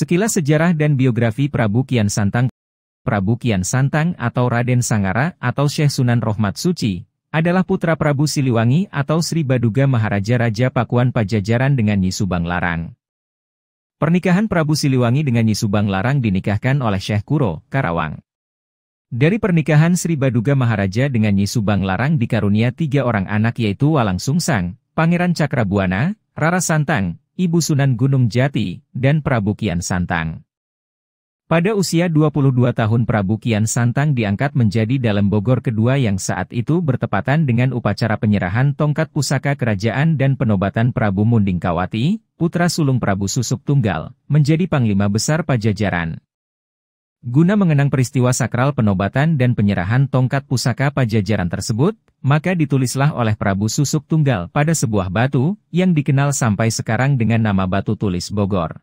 Sekilas sejarah dan biografi Prabu Kian Santang. Prabu Kian Santang atau Raden Sangara atau Syekh Sunan Rohmat Suci, adalah putra Prabu Siliwangi atau Sri Baduga Maharaja Raja Pakuan Pajajaran dengan Nyi Subang Larang. Pernikahan Prabu Siliwangi dengan Nyi Subang Larang dinikahkan oleh Syekh Kuro, Karawang. Dari pernikahan Sri Baduga Maharaja dengan Nyi Subang Larang dikarunia 3 orang anak yaitu Walang Sungsang, Pangeran Cakrabuana, Rara Santang, Ibu Sunan Gunung Jati, dan Prabu Kian Santang. Pada usia 22 tahun Prabu Kian Santang diangkat menjadi Dalem Bogor kedua yang saat itu bertepatan dengan upacara penyerahan tongkat pusaka kerajaan dan penobatan Prabu Mundingkawati, putra sulung Prabu Susuk Tunggal, menjadi Panglima Besar Pajajaran. Guna mengenang peristiwa sakral penobatan dan penyerahan tongkat pusaka Pajajaran tersebut, maka ditulislah oleh Prabu Susuk Tunggal pada sebuah batu, yang dikenal sampai sekarang dengan nama Batu Tulis Bogor.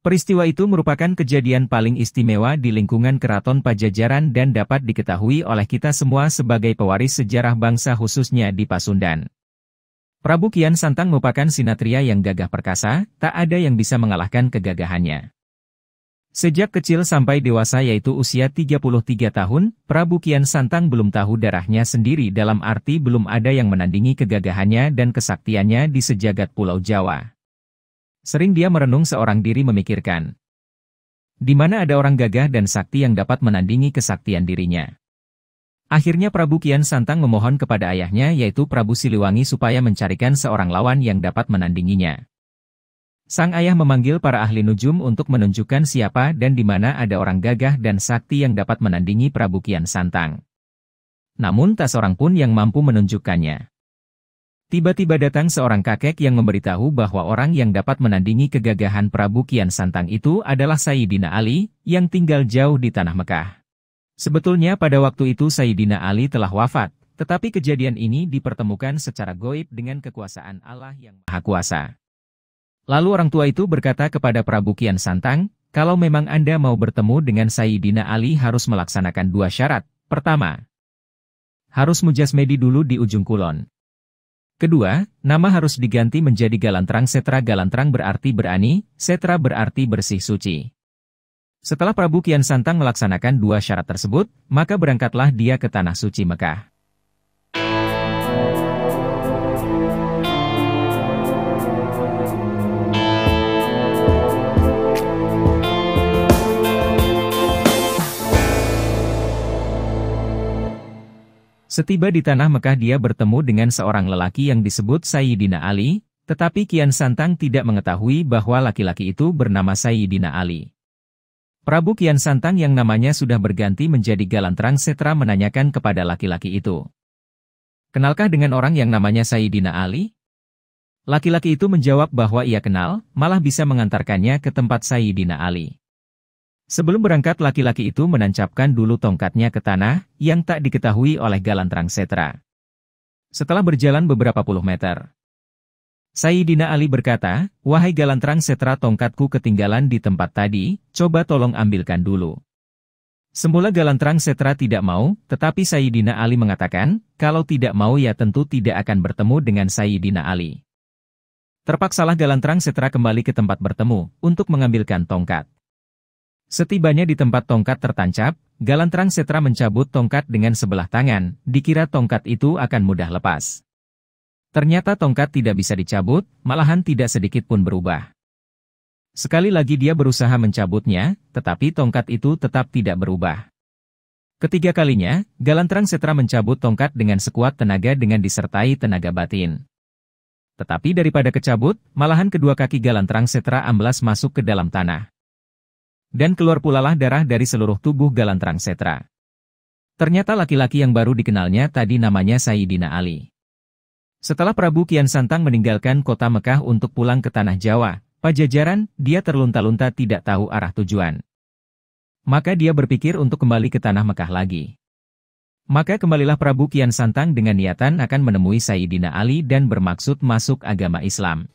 Peristiwa itu merupakan kejadian paling istimewa di lingkungan Keraton Pajajaran dan dapat diketahui oleh kita semua sebagai pewaris sejarah bangsa khususnya di Pasundan. Prabu Kian Santang merupakan sinatria yang gagah perkasa, tak ada yang bisa mengalahkan kegagahannya. Sejak kecil sampai dewasa yaitu usia 33 tahun, Prabu Kian Santang belum tahu darahnya sendiri dalam arti belum ada yang menandingi kegagahannya dan kesaktiannya di sejagat Pulau Jawa. Sering dia merenung seorang diri memikirkan, di mana ada orang gagah dan sakti yang dapat menandingi kesaktian dirinya. Akhirnya Prabu Kian Santang memohon kepada ayahnya yaitu Prabu Siliwangi supaya mencarikan seorang lawan yang dapat menandinginya. Sang ayah memanggil para ahli nujum untuk menunjukkan siapa dan di mana ada orang gagah dan sakti yang dapat menandingi Prabu Kian Santang. Namun tak seorang pun yang mampu menunjukkannya. Tiba-tiba datang seorang kakek yang memberitahu bahwa orang yang dapat menandingi kegagahan Prabu Kian Santang itu adalah Sayyidina Ali, yang tinggal jauh di tanah Mekah. Sebetulnya pada waktu itu Sayyidina Ali telah wafat, tetapi kejadian ini dipertemukan secara goib dengan kekuasaan Allah yang Maha Kuasa. Lalu orang tua itu berkata kepada Prabu Kian Santang, kalau memang Anda mau bertemu dengan Sayyidina Ali harus melaksanakan 2 syarat. Pertama, harus mujasmedi dulu di ujung kulon. Kedua, nama harus diganti menjadi Galantrang Setra. Galantrang berarti berani, Setra berarti bersih suci. Setelah Prabu Kian Santang melaksanakan 2 syarat tersebut, maka berangkatlah dia ke Tanah Suci Mekah. Setiba di Tanah Mekah dia bertemu dengan seorang lelaki yang disebut Sayyidina Ali, tetapi Kian Santang tidak mengetahui bahwa laki-laki itu bernama Sayyidina Ali. Prabu Kian Santang yang namanya sudah berganti menjadi Galantrang Setra menanyakan kepada laki-laki itu, "Kenalkah dengan orang yang namanya Sayyidina Ali?" Laki-laki itu menjawab bahwa ia kenal, malah bisa mengantarkannya ke tempat Sayyidina Ali. Sebelum berangkat laki-laki itu menancapkan dulu tongkatnya ke tanah, yang tak diketahui oleh Galantrang Setra. Setelah berjalan beberapa puluh meter, Sayyidina Ali berkata, "Wahai Galantrang Setra, tongkatku ketinggalan di tempat tadi, coba tolong ambilkan dulu." Semula Galantrang Setra tidak mau, tetapi Sayyidina Ali mengatakan, kalau tidak mau ya tentu tidak akan bertemu dengan Sayyidina Ali. Terpaksalah Galantrang Setra kembali ke tempat bertemu, untuk mengambilkan tongkat. Setibanya di tempat tongkat tertancap, Galantrang Setra mencabut tongkat dengan sebelah tangan, dikira tongkat itu akan mudah lepas. Ternyata tongkat tidak bisa dicabut, malahan tidak sedikit pun berubah. Sekali lagi dia berusaha mencabutnya, tetapi tongkat itu tetap tidak berubah. Ketiga kalinya, Galantrang Setra mencabut tongkat dengan sekuat tenaga dengan disertai tenaga batin. Tetapi daripada kecabut, malahan kedua kaki Galantrang Setra amblas masuk ke dalam tanah. Dan keluar pulalah darah dari seluruh tubuh Galantrang Setra. Ternyata laki-laki yang baru dikenalnya tadi namanya Sayyidina Ali. Setelah Prabu Kian Santang meninggalkan kota Mekah untuk pulang ke tanah Jawa, Pajajaran, dia terlunta-lunta tidak tahu arah tujuan. Maka dia berpikir untuk kembali ke tanah Mekah lagi. Maka kembalilah Prabu Kian Santang dengan niatan akan menemui Sayyidina Ali dan bermaksud masuk agama Islam.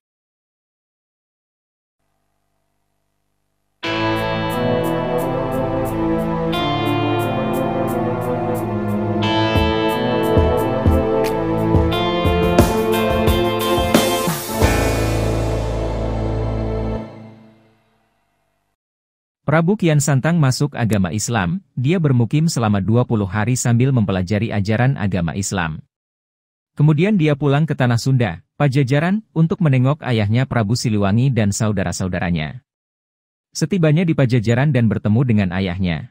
Prabu Kian Santang masuk agama Islam, dia bermukim selama 20 hari sambil mempelajari ajaran agama Islam. Kemudian dia pulang ke tanah Sunda, Pajajaran, untuk menengok ayahnya Prabu Siliwangi dan saudara-saudaranya. Setibanya di Pajajaran dan bertemu dengan ayahnya,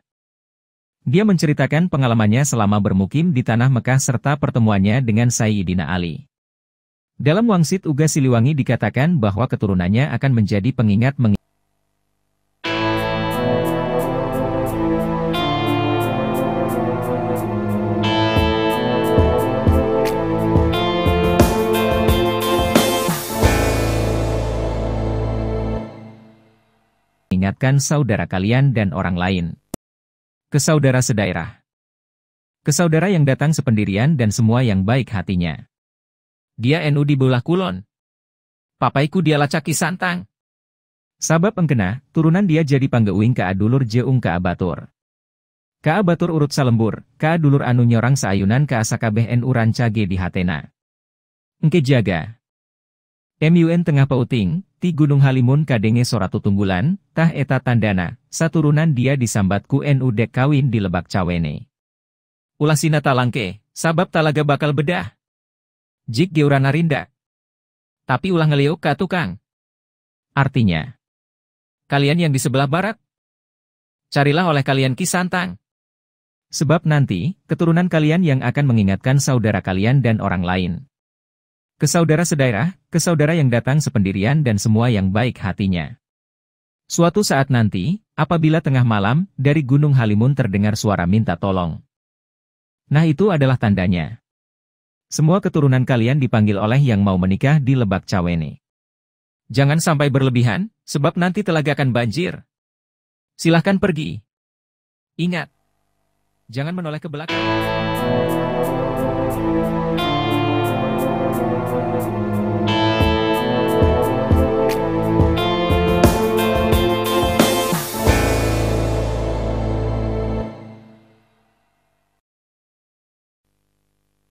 dia menceritakan pengalamannya selama bermukim di tanah Mekah serta pertemuannya dengan Sayyidina Ali. Dalam Wangsit Uga Siliwangi dikatakan bahwa keturunannya akan menjadi pengingat mengingatkan saudara kalian dan orang lain. Ke saudara sedaerah. Ke saudara yang datang sependirian dan semua yang baik hatinya. Dia NU di Belah Kulon. Papaiku dia lacaki Santang. Sabab engkena, turunan dia jadi panggeuing ka adulur jeung ka abatur. Ka abatur urut salembur, ka adulur anu nyorang saayunan ka sakabeh NU rancage di hatena. Engke jaga. MUN Tengah Pauting, ti Gunung Halimun kadenge soratu tunggulan, tah eta tandana, saturunan dia disambat ku NU dek kawin di Lebak Cawene. Ulasina talangke, sabab talaga bakal bedah. Jik geurana rinda. Tapi ulah ngeliuk ka tukang. Artinya, kalian yang di sebelah barat, carilah oleh kalian Ki Santang. Sebab nanti, keturunan kalian yang akan mengingatkan saudara kalian dan orang lain. Ke saudara sedaerah, ke saudara yang datang sependirian dan semua yang baik hatinya. Suatu saat nanti, apabila tengah malam, dari Gunung Halimun terdengar suara minta tolong. Nah itu adalah tandanya. Semua keturunan kalian dipanggil oleh yang mau menikah di Lebak Cawene. Jangan sampai berlebihan, sebab nanti telaga akan banjir. Silahkan pergi. Ingat, jangan menoleh ke belakang.